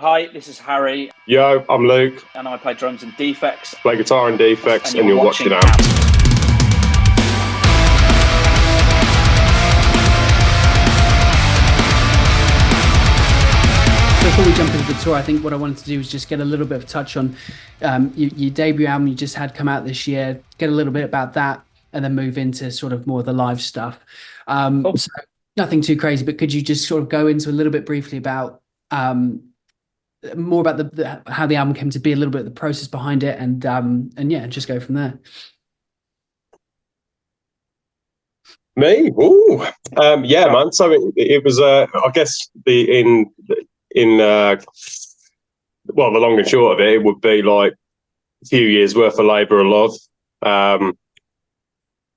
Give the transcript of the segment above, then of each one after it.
Hi, this is Harry. Yo, I'm Luke. And I play drums in Defects. Play guitar in Defects, and you're watching out. Before we jump into the tour, I think what I wanted to do was just get a little bit of touch on your debut album you just had come out this year, get a little bit about that, and then move into sort of more of the live stuff. Cool. So nothing too crazy, but could you just sort of go into a little bit briefly about more about how the album came to be, a little bit of the process behind it, and yeah, just go from there. Me? Ooh. Yeah, man. So it was, I guess, the long and short of it, it would be like a few years worth of labour of love, a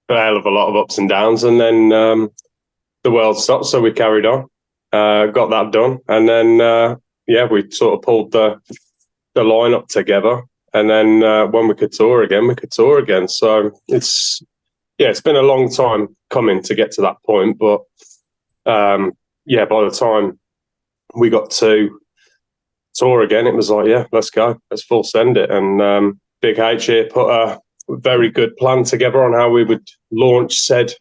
hell of a lot of ups and downs, and then the world stopped, so we carried on, got that done, and then we sort of pulled the lineup together, and then when we could tour again. So it's been a long time coming to get to that point, but by the time we got to tour again, it was like, yeah, let's go, let's full send it. And Big H here put a very good plan together on how we would launch said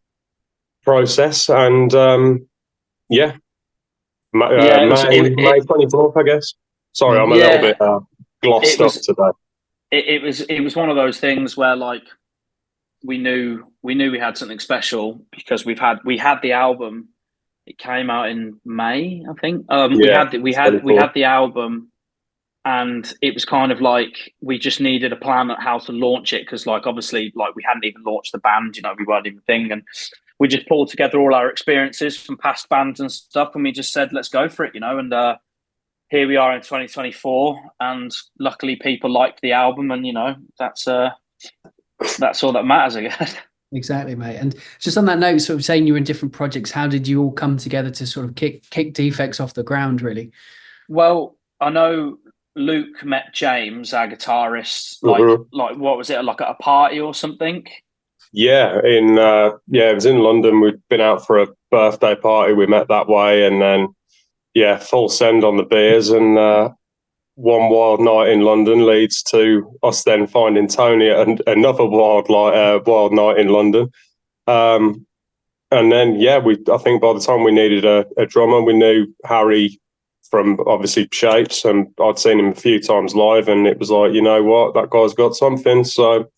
process, and May 24th, I guess. Sorry, I'm a little bit glossed up today. It was one of those things where, like, we knew we had something special because we had the album. It came out in May, I think. We had the album, and it was kind of like we just needed a plan on how to launch it, because, like, obviously, like, we hadn't even launched the band. We weren't even a thing, and we just pulled together all our experiences from past bands and stuff, and we just said, let's go for it, and here we are in 2024, and luckily people liked the album, and that's all that matters, I guess. Exactly, mate. And just on that note, sort of saying you were in different projects, how did you all come together to sort of kick Defects off the ground, really? Well, I know Luke met James, our guitarist, like what was it, like at a party or something? Yeah, it was in London. We'd been out for a birthday party. We met that way, and then full send on the beers, and one wild night in London leads to us then finding Tony at another wild night in London. And then I think by the time we needed a drummer, we knew Harry from obviously Shapes, and I'd seen him a few times live, and it was like, you know what, that guy's got something, so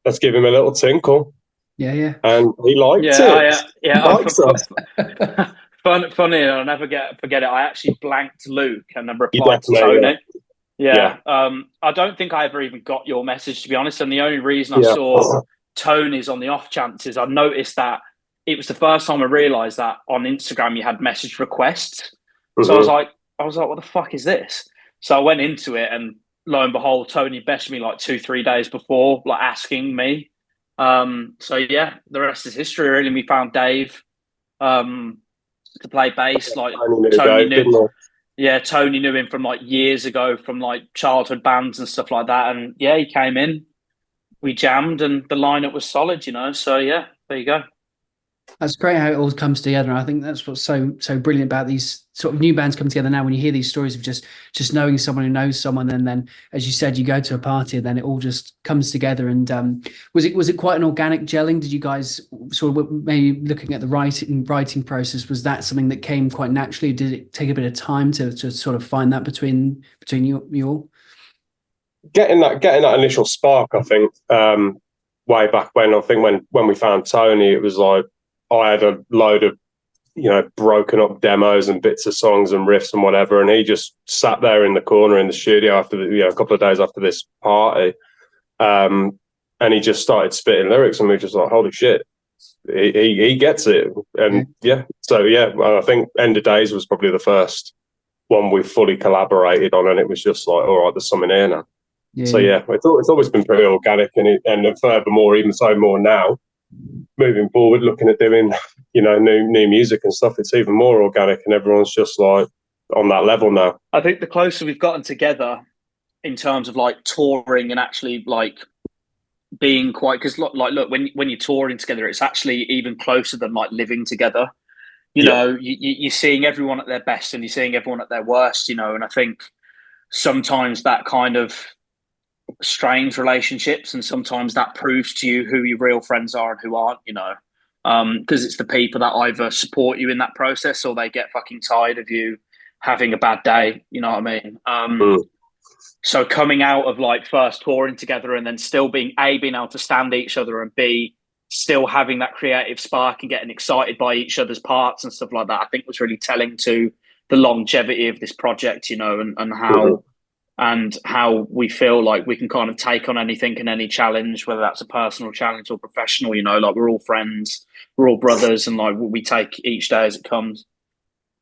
let's give him a little tinkle. Yeah. And he liked it. Funny, I'll never forget it. I actually blanked Luke and then replied to Tony. Yeah. I don't think I ever even got your message, to be honest. And the only reason I saw Tony's on the off chances, I noticed that it was the first time I realised that on Instagram you had message requests. Mm-hmm. So I was like, what the fuck is this? So I went into it, and lo and behold, Tony messaged me like 2-3 days before, like asking me. The rest is history, really. We found Dave to play bass. Like Tony knew him from like years ago, from like childhood bands and stuff like that. And he came in, we jammed, and the lineup was solid, So there you go. That's great how it all comes together. And I think that's what's so brilliant about these sort of new bands coming together now. When you hear these stories of just knowing someone who knows someone, and then, as you said, you go to a party, and then it all just comes together. And was it quite an organic gelling? Did you guys sort of, maybe looking at the writing process, was that something that came quite naturally? Did it take a bit of time to sort of find that between you all? Getting that initial spark, I think, way back when. I think when we found Tony, it was like, I had a load of, broken up demos and bits of songs and riffs and whatever, and he just sat there in the corner in the studio after a couple of days after this party, and he just started spitting lyrics, and we were just like, holy shit, he gets it. And I think End of Days was probably the first one we fully collaborated on, and it was just like, all right, there's something here now. So it's always been pretty organic, and furthermore, even so more now, moving forward, looking at doing, new music and stuff, it's even more organic, and everyone's just like on that level now. I think the closer we've gotten together in terms of like touring and actually like being quite, because like, look, when you're touring together, it's actually even closer than like living together. You're seeing everyone at their best, and you're seeing everyone at their worst, and I think sometimes that kind of strains relationships, and sometimes that proves to you who your real friends are and who aren't, you know, because it's the people that either support you in that process or they get fucking tired of you having a bad day, you know what I mean? So coming out of like first touring together and then still being able to stand each other, and B, still having that creative spark and getting excited by each other's parts and stuff like that, I think was really telling to the longevity of this project, you know, and how we feel like we can kind of take on anything and any challenge, whether that's a personal challenge or professional, you know, like we're all friends, we're all brothers, and like we take each day as it comes.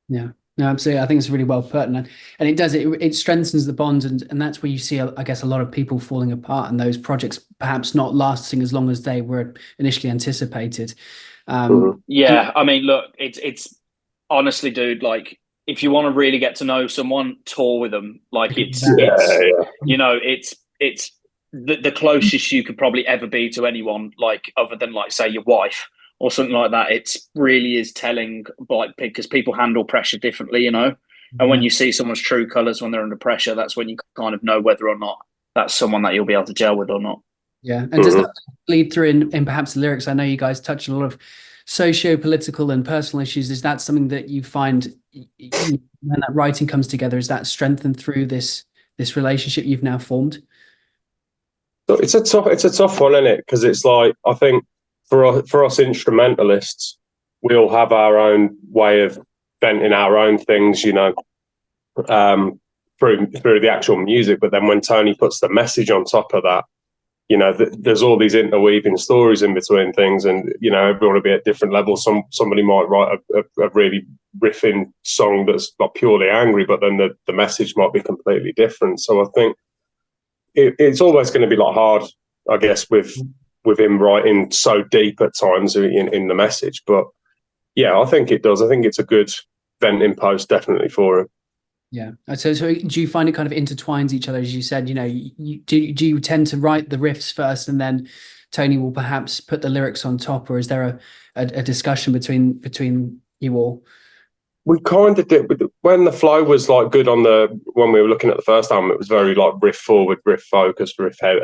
Yeah. No, absolutely. I think it's really well put, and it does it strengthens the bonds, and that's where you see, I guess, a lot of people falling apart and those projects perhaps not lasting as long as they were initially anticipated. Yeah, I mean, look, it's honestly, dude, like if you want to really get to know someone, tour with them. Like it's you know, it's the closest you could probably ever be to anyone, like other than like say your wife or something like that. It's really is telling, like, because people handle pressure differently, you know. And when you see someone's true colors when they're under pressure, that's when you kind of know whether or not that's someone that you'll be able to gel with or not. Yeah. And does that lead through in perhaps the lyrics? I know you guys touch on a lot of socio-political and personal issues. Is that something that you find when that writing comes together, is that strengthened through this relationship you've now formed? So it's a tough one, isn't it? Because it's like, I think for us instrumentalists, we all have our own way of venting our own things, you know, through the actual music. But then when Tony puts the message on top of that, you know, there's all these interweaving stories in between things, and you know, everyone will be at different levels. Somebody might write a really riffing song that's not purely angry, but then the message might be completely different. So I think it's always going to be like hard, I guess, with him writing so deep at times in the message. But yeah, I think it does. I think it's a good venting post, definitely, for him. Yeah. So do you find it kind of intertwines each other, as you said? You know, do you tend to write the riffs first, and then Tony will perhaps put the lyrics on top, or is there a discussion between you all? We kind of did when the flow was like good when we were looking at the first album. It was very like riff forward, riff focused, riff head,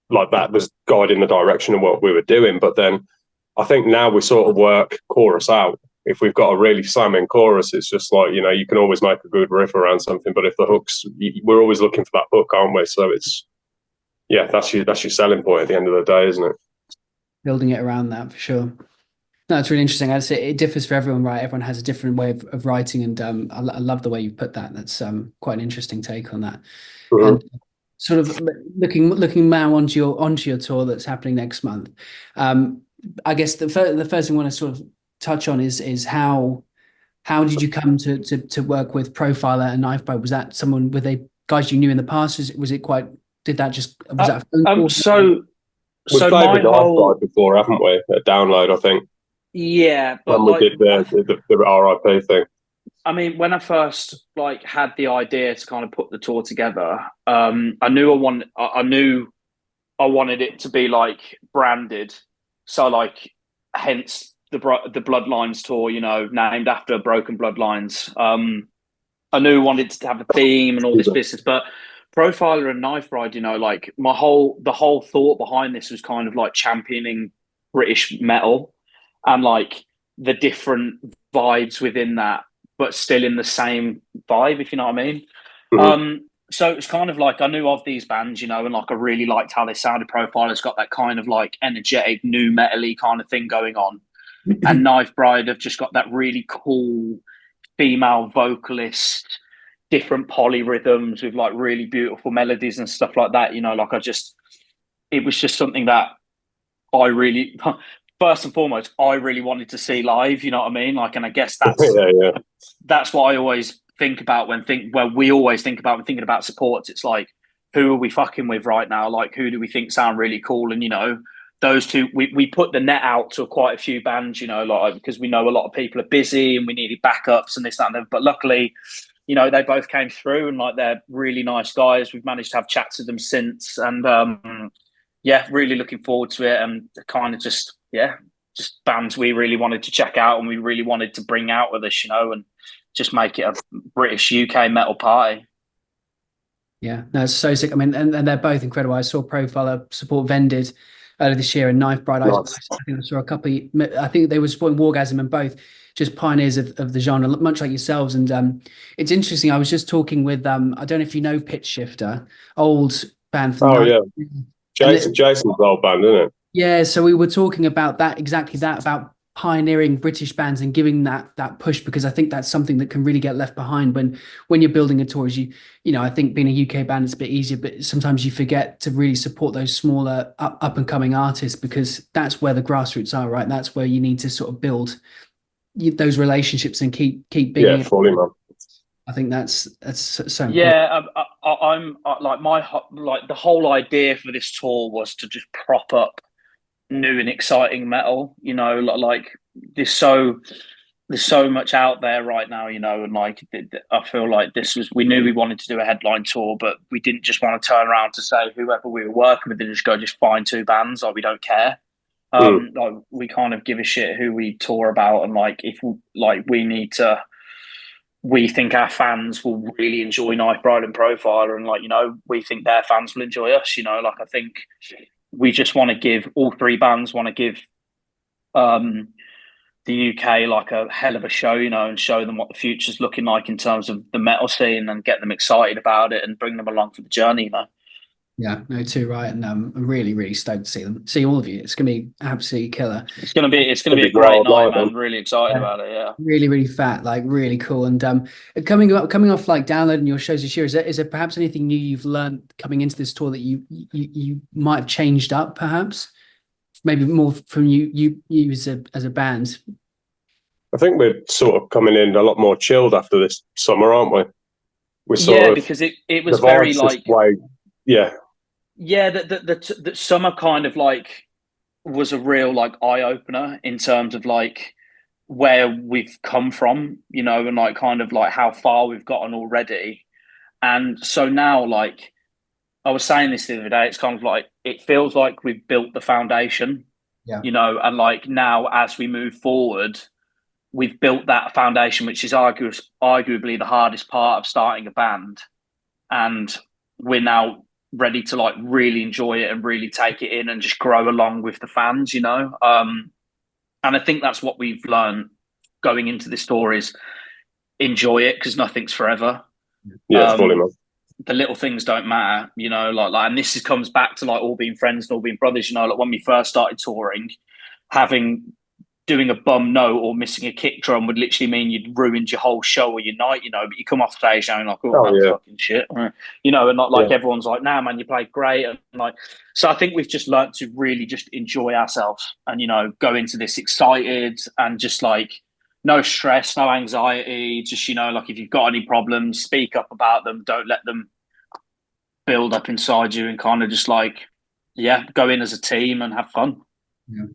like that was guiding the direction of what we were doing. But then I think now we sort of work chorus out. If we've got a really slamming chorus, it's just like, you know, you can always make a good riff around something. But if the hooks, we're always looking for that hook, aren't we? So it's, yeah, that's your selling point at the end of the day, isn't it? Building it around that, for sure. No, it's really interesting. I'd say it differs for everyone, right? Everyone has a different way of writing, and I love the way you put that. That's quite an interesting take on that. And sort of looking now onto your tour that's happening next month. I guess the first thing I want to sort of touch on is how did you come to work with Profiler and Knifebite? Was that were they guys you knew in the past? Was it quite? Did that just was that a phone call? We've played with Knifebite before, haven't we? At Download, I think. Yeah, but when we did the RIP thing. I mean, when I first like had the idea to kind of put the tour together, I knew I wanted it to be like branded, so like hence the Bloodlines tour, you know, named after Broken Bloodlines. I knew I wanted to have a theme and all this business, but Profiler and Knife Ride, you know, like the whole thought behind this was kind of like championing British metal and like the different vibes within that, but still in the same vibe, if you know what I mean. So it was kind of like I knew of these bands, you know, and like I really liked how they sounded. Profiler's got that kind of like energetic new metal-y kind of thing going on. And Knife Bride have just got that really cool female vocalist, different polyrhythms with like really beautiful melodies and stuff like that. You know, like it was just something that I really, first and foremost, I really wanted to see live. You know what I mean? Like, and I guess that's what I always think about when we always think about when thinking about supports. It's like, who are we fucking with right now? Like, who do we think sound really cool? And, you know, those two, we put the net out to quite a few bands, you know, like, because we know a lot of people are busy and we needed backups and this, that, and that. But luckily, you know, they both came through and like, they're really nice guys. We've managed to have chats with them since. And yeah, really looking forward to it. And kind of just bands we really wanted to check out and we really wanted to bring out with us, you know, and just make it a British UK metal party. Yeah, no, it's so sick. I mean, and they're both incredible. I saw a profile of Support Vended earlier this year and Knife Bride. Nice. I think I saw a couple. I think they were supporting Wargasm, and both just pioneers of the genre, much like yourselves. And it's interesting. I was just talking with I don't know if you know Pitchshifter, old band from Jason's old band, isn't it? Yeah, so we were talking about that, exactly that, about pioneering British bands and giving that push, because I think that's something that can really get left behind when you're building a tour. As you know, I think being a UK band is a bit easier, but sometimes you forget to really support those smaller up and coming artists, because that's where the grassroots are, right? That's where you need to sort of build those relationships and keep being. Yeah, fully, man. I think that's so important. Yeah, I'm like the whole idea for this tour was to just prop up new and exciting metal. You know, like there's so much out there right now. You know, and like I feel like we knew we wanted to do a headline tour, but we didn't just want to turn around to say whoever we were working with and just find two bands. Like we don't care. Like we kind of give a shit who we tour about, and like if we need to. We think our fans will really enjoy Knife Bride and Profiler, and like, you know, we think their fans will enjoy us, you know, like I think we just want to give, all three bands want to give the UK like a hell of a show, you know, and show them what the future's looking like in terms of the metal scene and get them excited about it and bring them along for the journey, you know. Yeah, no, too right, and I'm really, really stoked to see all of you. It's going to be absolutely killer. It's going to be a great night, man. I'm really excited about it. Yeah, really, really fat, like really cool. And coming off like downloading your shows this year, is there perhaps anything new you've learned coming into this tour that you might have changed up, perhaps, maybe more from you as a band? I think we're sort of coming in a lot more chilled after this summer, aren't we? Because it was very like that summer kind of like was a real like eye opener in terms of like where we've come from, you know, and like kind of like how far we've gotten already. And so now, like I was saying this the other day, it's kind of like it feels like we've built the foundation, you know, and like now as we move forward, we've built that foundation, which is arguably the hardest part of starting a band, and we're now ready to like really enjoy it and really take it in and just grow along with the fans, you know. And I think that's what we've learned going into this tour is enjoy it, because nothing's forever. Yeah, fully, man. The little things don't matter, you know, like and this comes back to like all being friends and all being brothers, you know, like when we first started touring, doing a bum note or missing a kick drum would literally mean you'd ruined your whole show or your night, you know, but you come off stage and like, that's fucking shit, you know, and not like everyone's like, nah, man, you played great. And like, so I think we've just learned to really just enjoy ourselves and, you know, go into this excited and just like no stress, no anxiety, just, you know, like if you've got any problems, speak up about them. Don't let them build up inside you, and kind of just like, go in as a team and have fun. Yeah.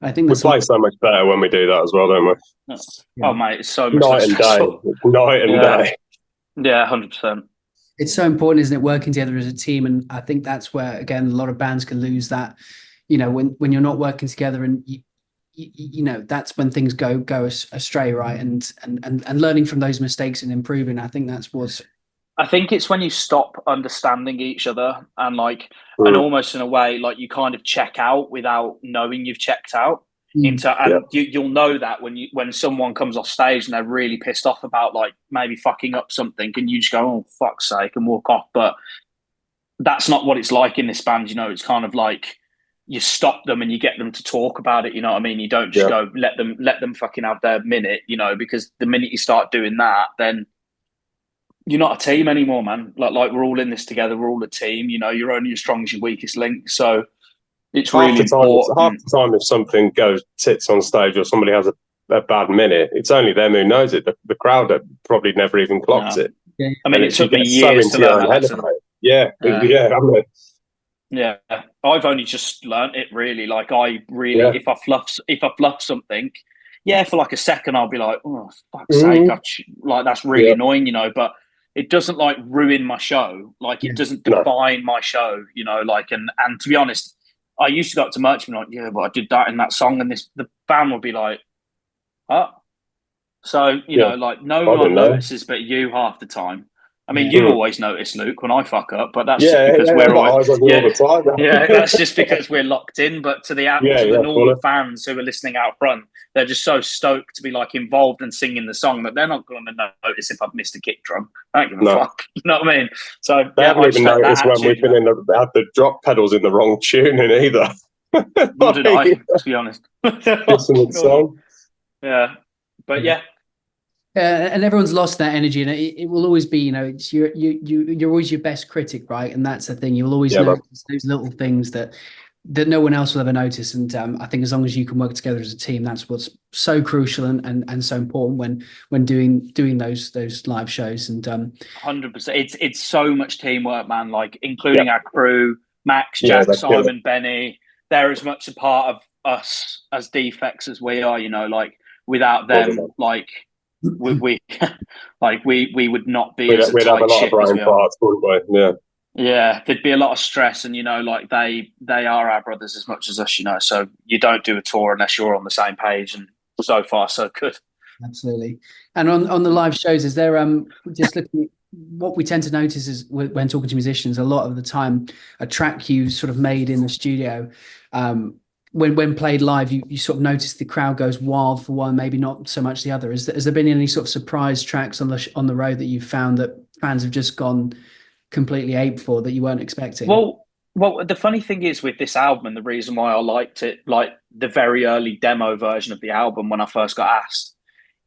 I think we play so much better when we do that as well, don't we? Oh, mate, it's so much night and stressful. day. Night and day. Yeah, 100%. It's so important, isn't it, working together as a team? And I think that's where, again, a lot of bands can lose that, you know, when you're not working together, and you know, that's when things go astray, right? And learning from those mistakes and improving. I think that's what's. I think it's when you stop understanding each other and like, and almost in a way, like you kind of check out without knowing you've checked out. You'll know that when someone comes off stage and they're really pissed off about like maybe fucking up something, and you just go, oh fuck's sake, and walk off. But that's not what it's like in this band. You know, it's kind of like you stop them and you get them to talk about it. You know what I mean? You don't just go let them fucking have their minute. You know, because the minute you start doing that, then you're not a team anymore, man. Like we're all in this together. We're all a team. You know, you're only as strong as your weakest link. So it's really important. Half the time, if something goes tits on stage or somebody has a bad minute, it's only them who knows it. The crowd probably never even clocked it. Yeah. I mean, it took me years to learn that. Yeah. I've only just learned it really. Like I really, if I fluff something, for like a second, I'll be like, oh fuck's sake, like that's really annoying, you know. But it doesn't like ruin my show. Like it doesn't define my show, you know. Like and to be honest, I used to go up to merch and be like, but I did that in that song, and the band would be like, huh? So you know, like no one notices but you half the time. I mean, you always notice, Luke, when I fuck up, but that's just because we're all the time. that's just because we're locked in. But to the normal fans who are listening out front, they're just so stoked to be like involved and singing the song that they're not going to notice if I've missed a kick drum. I don't give a fuck. You know what I mean? So they haven't even noticed when we've been had the drop pedals in the wrong tuning either. Nor did I, to be honest. Song. Yeah, but yeah. And everyone's lost that energy, and it will always be, it's you're always your best critic, right? And that's the thing. You'll always notice those little things that no one else will ever notice. And I think as long as you can work together as a team, that's what's so crucial and so important when doing those live shows. And 100%, it's so much teamwork, man. Like including our crew, Max, Jack, Simon, Benny. They're as much a part of us as Defects as we are. Like without them, like. We would not be as a tight have a lot ship of brain parts, wouldn't we? Yeah, there'd be a lot of stress, and like they are our brothers as much as us, so you don't do a tour unless you're on the same page, and so far so good. Absolutely. And on the live shows, is there just looking at what we tend to notice is when talking to musicians, a lot of the time a track you sort of made in the studio, when played live, you sort of notice the crowd goes wild for one, maybe not so much the other. Has there been any sort of surprise tracks on the road that you've found that fans have just gone completely ape for that you weren't expecting? Well, the funny thing is with this album, and the reason why I liked it, like the very early demo version of the album when I first got asked,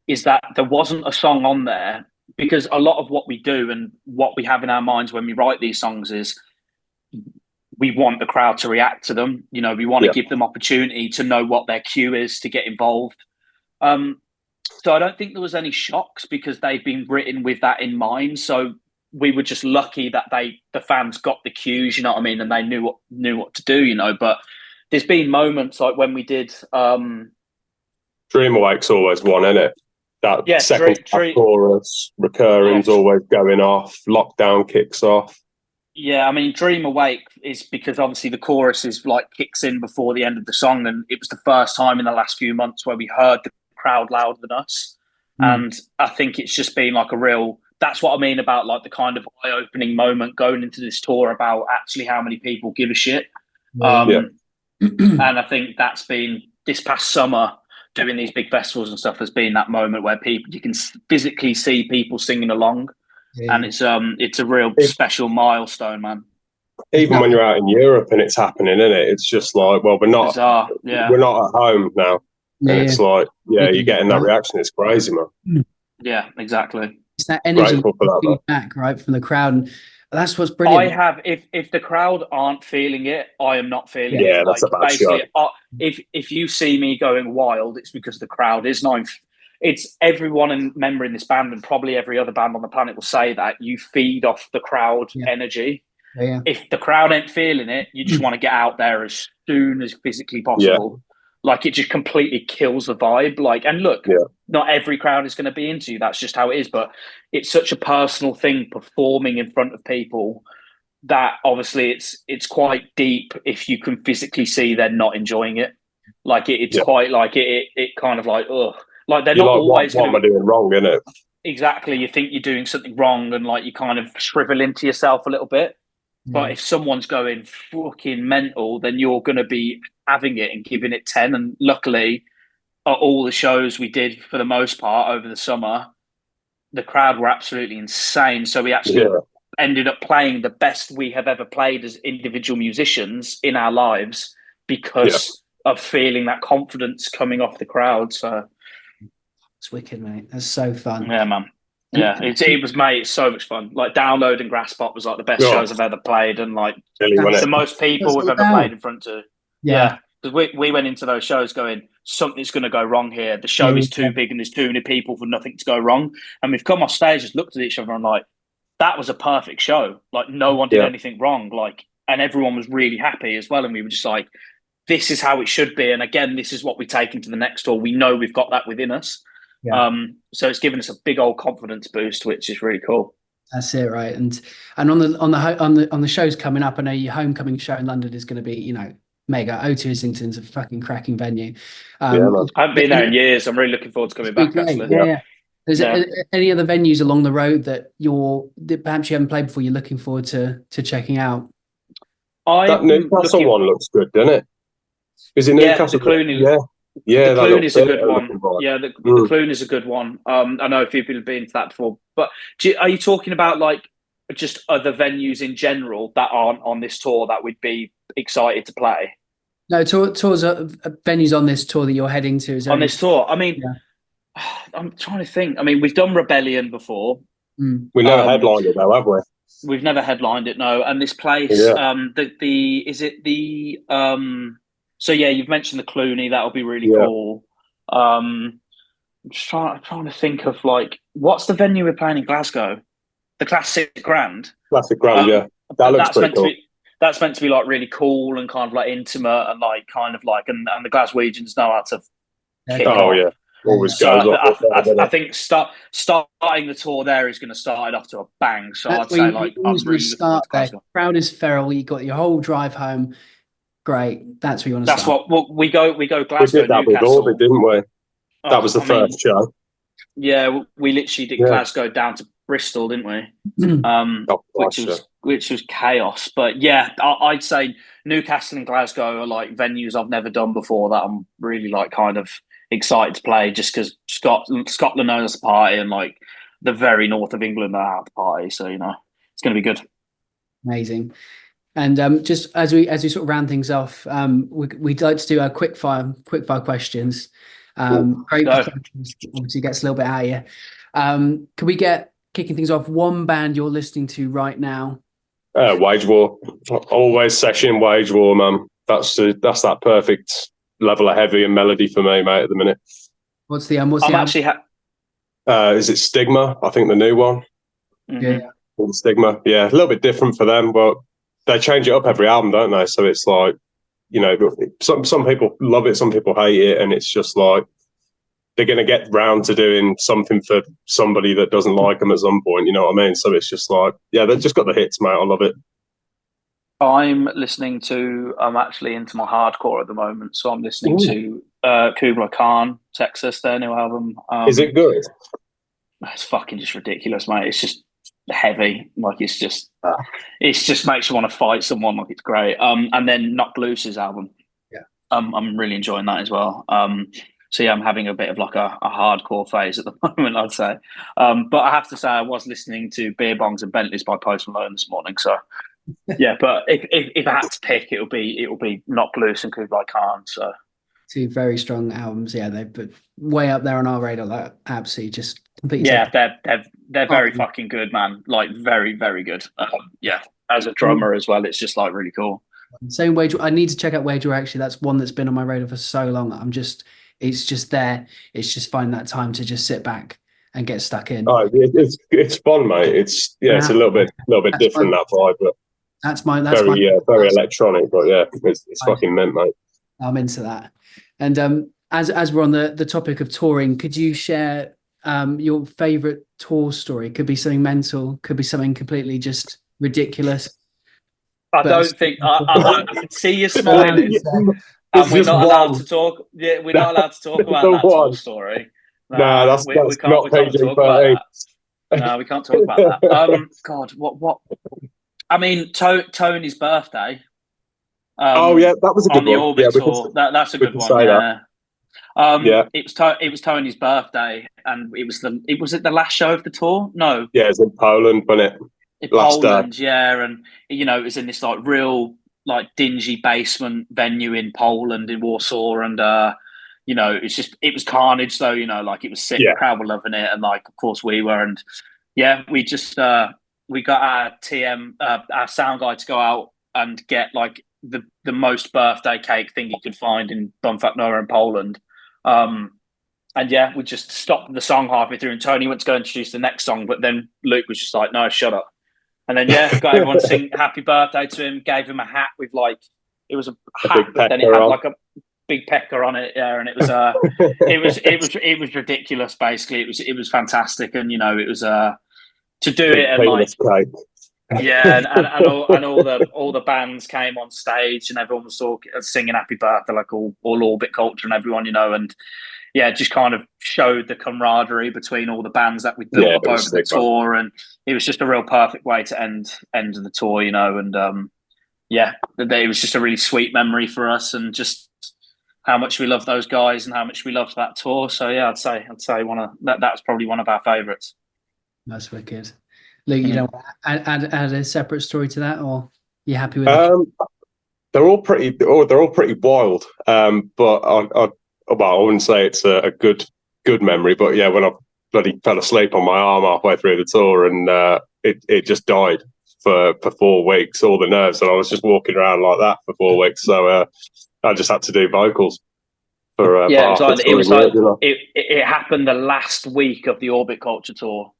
is that there wasn't a song on there, because a lot of what we do and what we have in our minds when we write these songs is we want the crowd to react to them. We want to give them opportunity to know what their cue is to get involved. So I don't think there was any shocks because they've been written with that in mind. So we were just lucky that the fans got the cues, you know what I mean? And they knew what to do, but there's been moments like when we did Dream Awake's always one, isn't it? That second chorus, recurring's always going off, lockdown kicks off. Yeah, I mean, Dream Awake is because obviously the chorus is like kicks in before the end of the song, and it was the first time in the last few months where we heard the crowd louder than us. And I think it's just been like that's what I mean about like the kind of eye-opening moment going into this tour about actually how many people give a shit. And I think that's been this past summer doing these big festivals and stuff has been that moment where you can physically see people singing along. Yeah. And it's a real special milestone, man. Even when you're out in Europe and it's happening, isn't it? It's just like, well, we're not at home now. And it's like, you're getting that reaction. It's crazy, man. Yeah, exactly. It's that energy feedback, right, from the crowd. And that's what's brilliant. I have, if the crowd aren't feeling it, I am not feeling it. Yeah, that's a bad shot. If you see me going wild, it's because the crowd is not. It's everyone member in this band, and probably every other band on the planet will say that you feed off the crowd energy. Yeah. If the crowd ain't feeling it, you just want to get out there as soon as physically possible. Yeah. Like it just completely kills the vibe. Like, and look, not every crowd is going to be into you. That's just how it is. But it's such a personal thing performing in front of people that obviously it's quite deep if you can physically see they're not enjoying it. Like it's quite like it kind of like, ugh. Like they're not always. What am I doing wrong, isn't it? Exactly. You think you're doing something wrong, and like you kind of shrivel into yourself a little bit. But if someone's going fucking mental, then you're going to be having it and giving it 10. And luckily, at all the shows we did for the most part over the summer, the crowd were absolutely insane. So we actually ended up playing the best we have ever played as individual musicians in our lives because of feeling that confidence coming off the crowd. So it's wicked, mate. That's so fun. Yeah, man. Yeah, it was, mate. It's so much fun. Like Download and Grasspot was like the best shows I've ever played, and like the most people we've ever played in front of. Yeah, because we went into those shows going, something's going to go wrong here. The show is too big, and there's too many people for nothing to go wrong. And we've come off stage, just looked at each other, and like, that was a perfect show. Like no one did anything wrong. Like, and everyone was really happy as well. And we were just like, this is how it should be. And again, this is what we take into the next tour. We know we've got that within us. Yeah. So it's given us a big old confidence boost, which is really cool. That's it, right? And on the shows coming up, I know your homecoming show in London is going to be, mega. O2 Islington's a fucking cracking venue. I haven't been there in years. I'm really looking forward to coming back. Actually, yeah. Is there any other venues along the road that perhaps you haven't played before you're looking forward to checking out? That Newcastle one looks good, doesn't it? Is it Newcastle? The Clooney, the Clooney is a good one. Right. Yeah, the Clooney is a good one. I know a few people have been to that before, but are you talking about like just other venues in general that aren't on this tour that we'd be excited to play? No, tours are venues on this tour that you're heading to. This tour, I mean, I'm trying to think. I mean, we've done Rebellion before. We never headlined it though, have we? We've never headlined it, no. And this place, so yeah, you've mentioned the Clooney. That'll be really cool. I'm trying to think of like, what's the venue we're playing in Glasgow? The Classic Grand. Classic Grand, yeah. That looks pretty cool. That's meant to be like really cool and kind of like intimate and like kind of like, and the Glaswegians know how to kick off. Oh yeah, always goes off. I think starting the tour there is going to start it off to a bang. So I'd say like I'm really start there. Crowd is feral. You got your whole drive home. Great. That's where you want to We start. we go Glasgow, did that Newcastle. with Orbit, didn't we? That was the first show. Yeah, we literally did Glasgow down to Bristol, didn't we? Which was chaos. But yeah, I'd say Newcastle and Glasgow are like venues I've never done before that I'm really like kind of excited to play, just because Scotland knows the party and like the very north of England know how to party. So it's going to be good. Amazing. And just as we sort of round things off, we'd like to do our quick fire questions. Great, obviously gets a little bit out of you. Can we get kicking things off? One band you're listening to right now? Wage War. Always session Wage War, man. That's that perfect level of heavy and melody for me, mate. At the minute. What's the album? Is it Stigma? I think the new one. Yeah. Stigma. Yeah, a little bit different for them, but they change it up every album, don't they? So it's like, some people love it, some people hate it, and it's just like they're going to get round to doing something for somebody that doesn't like them at some point. You know what I mean? So it's just like, yeah, they've just got the hits, mate. I love it. I'm actually into my hardcore at the moment, so I'm listening to Kubla Khan, Texas, their new album. Is it good? It's fucking just ridiculous, mate. It's just heavy, like it just makes you want to fight someone. Like it's great. And then Knock Loose's album, I'm really enjoying that as well. So yeah, I'm having a bit of like a hardcore phase at the moment, I'd say. But I have to say, I was listening to Beer Bongs and Bentleys by Post Malone this morning. So yeah, but if I had to pick, it'll be Knock Loose and Kubla Khan. So two very strong albums. Yeah, they're way up there on our radar. Like absolutely just completely. Yeah, they're very fucking good, man. Like very, very good. Yeah, as a drummer as well, it's just like really cool. Same Wage. I need to check out Wage War. Actually, that's one that's been on my radar for so long. It's just there. It's just finding that time to just sit back and get stuck in. Oh, it's fun, mate. It's a little bit different, that vibe, but that's very electronic. But yeah, it's fucking mint, mate. I'm into that. And as we're on the topic of touring, could you share your favorite tour story? Could be something mental, could be something completely just ridiculous. I can see you smiling. We're not allowed to talk. Yeah, we're not allowed to talk about that tour story. No, that's we can't talk about that. No, we can't talk about that. God, what? I mean, Tony's birthday. Yeah, that was a good on the Orbit tour. That's a good one. Yeah. It was Tony's birthday, and was it the last show of the tour? No. Yeah, it was in Poland, wasn't it? In Poland, yeah, and it was in this like real like dingy basement venue in Poland, in Warsaw, and it was carnage though. Like it was sick. The crowd were loving it, and like of course we were, and yeah, we just we got our TM our sound guy to go out and get like the most birthday cake thing he could find in Bumfuck in Poland. And yeah, we just stopped the song halfway through, and Tony went to go introduce the next song, but then Luke was just like, "No, shut up." And then got everyone to sing happy birthday to him, gave him a hat with like, it was a hat, but then it had like a big pecker on it. Yeah. And it was it was ridiculous. Basically it was fantastic. And, it was to do it and like, yeah. And all the bands came on stage and everyone was singing happy birthday, like all Orbit culture and everyone, and yeah, just kind of showed the camaraderie between all the bands that we built up over the tour, and it was just a real perfect way to end the tour, you know. And yeah, it was just a really sweet memory for us, and just how much we love those guys and how much we loved that tour. So yeah, I'd say that's probably one of our favourites. That's wicked. Luke, you don't want to add a separate story to that, or you happy with it? They're all pretty wild. But I wouldn't say it's a good memory. But yeah, when I bloody fell asleep on my arm halfway through the tour, and it just died for 4 weeks, all the nerves, and I was just walking around like that for 4 weeks. So I just had to do vocals for yeah. It happened the last week of the Orbit Culture tour.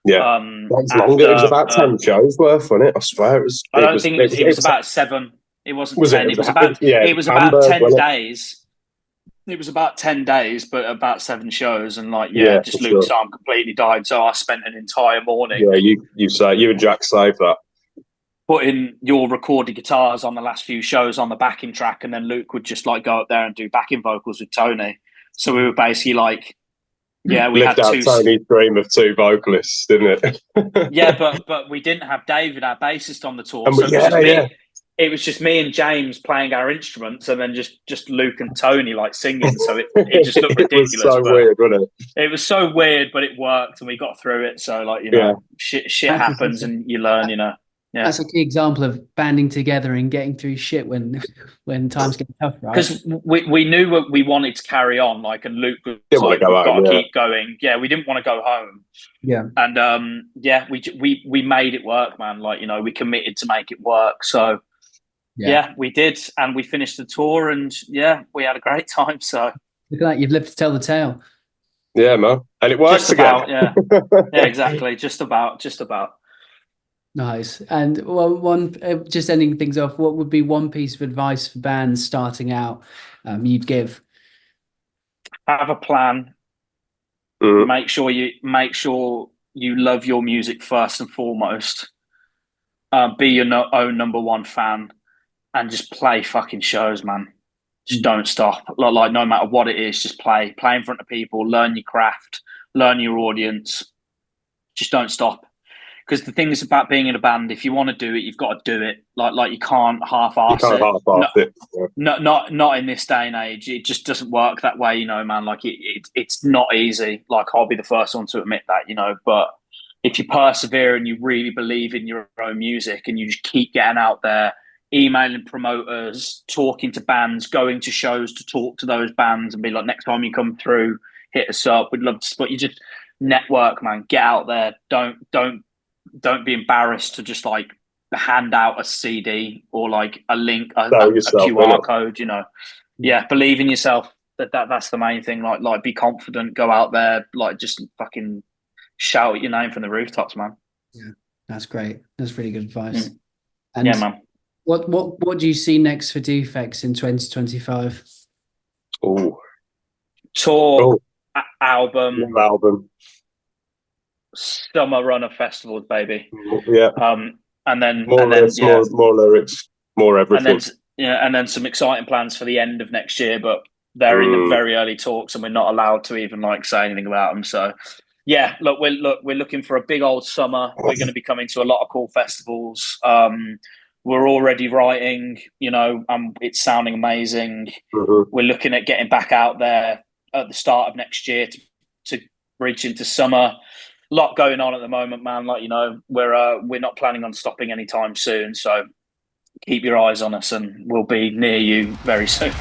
Yeah, that's longer. It was about 10 shows worth, wasn't it? I swear it was. It was about 7. It wasn't 10. It was about 10 days. It was about 10 days, but about 7 shows, and just Luke's arm completely died. So I spent an entire morning. Yeah, you and Jack saved that. Putting your recorded guitars on the last few shows on the backing track, and then Luke would just go up there and do backing vocals with Tony. So we were basically we lived had out Tony's dream of 2 vocalists, didn't it? Yeah, but we didn't have David, our bassist, on the tour. It was just me and James playing our instruments, and then just Luke and Tony singing. So it just looked ridiculous. It was so weird, wasn't it? It was so weird, but it worked, and we got through it. So shit happens, and you learn. Yeah. That's a key example of banding together and getting through shit when times get tough, right? Because we knew what we wanted to carry on, and Luke was we've got to keep going. Yeah, we didn't want to go home. Yeah, and we made it work, man. We committed to make it work. So yeah, we did, and we finished the tour, and we had a great time. So look at that, you've lived to tell the tale. Yeah, man, and it works again. Yeah, exactly. Just about. Nice. And one just ending things off, what would be one piece of advice for bands starting out you'd give? Have a plan. Make sure you love your music first and foremost. Be your own number one fan, and just play fucking shows, man. Just don't stop. No matter what it is, just play in front of people, learn your craft, learn your audience. Just don't stop. Because the thing is about being in a band, if you want to do it, you've got to do it. You can't half-ass it. Not in this day and age. It just doesn't work that way, man. It's not easy. I'll be the first one to admit that, But if you persevere and you really believe in your own music, and you just keep getting out there, emailing promoters, talking to bands, going to shows to talk to those bands, and be like, next time you come through, hit us up. We'd love to support you. Just network, man. Get out there. Don't be embarrassed to just hand out a CD or a link, a QR code, Yeah, believe in yourself. That's the main thing. Be confident, go out there, just fucking shout your name from the rooftops, man. Yeah, that's great. That's really good advice. And yeah, man. What do you see next for Defects in 2025? Tour, album. Summer run of festivals, baby. Yeah. And then more lyrics, more everything. And then some exciting plans for the end of next year, but they're in the very early talks, and we're not allowed to even say anything about them. So yeah, we're looking for a big old summer. We're going to be coming to a lot of cool festivals. We're already writing, it's sounding amazing. We're looking at getting back out there at the start of next year to reach into summer. A lot going on at the moment, man. We're not planning on stopping anytime soon. So keep your eyes on us, and we'll be near you very soon.